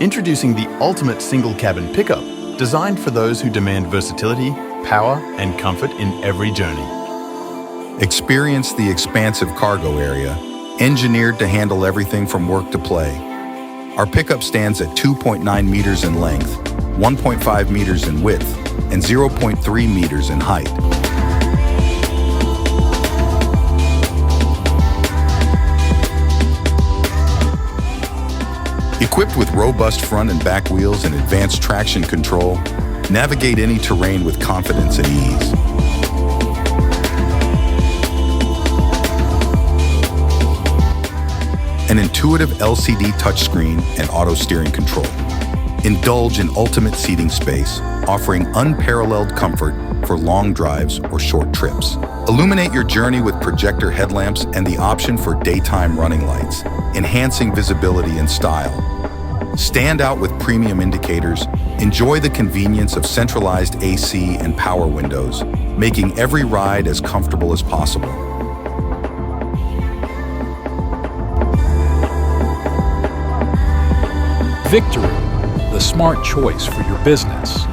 Introducing the ultimate single-cabin pickup, designed for those who demand versatility, power, and comfort in every journey. Experience the expansive cargo area, engineered to handle everything from work to play. Our pickup stands at 2.9 meters in length, 1.5 meters in width, and 0.3 meters in height. Equipped with robust front and back wheels and advanced traction control, navigate any terrain with confidence and ease. An intuitive LCD touchscreen and auto steering control. Indulge in ultimate seating space, offering unparalleled comfort for long drives or short trips. Illuminate your journey with projector headlamps and the option for daytime running lights, enhancing visibility and style. Stand out with premium indicators, enjoy the convenience of centralized AC and power windows, making every ride as comfortable as possible. Victory, the smart choice for your business.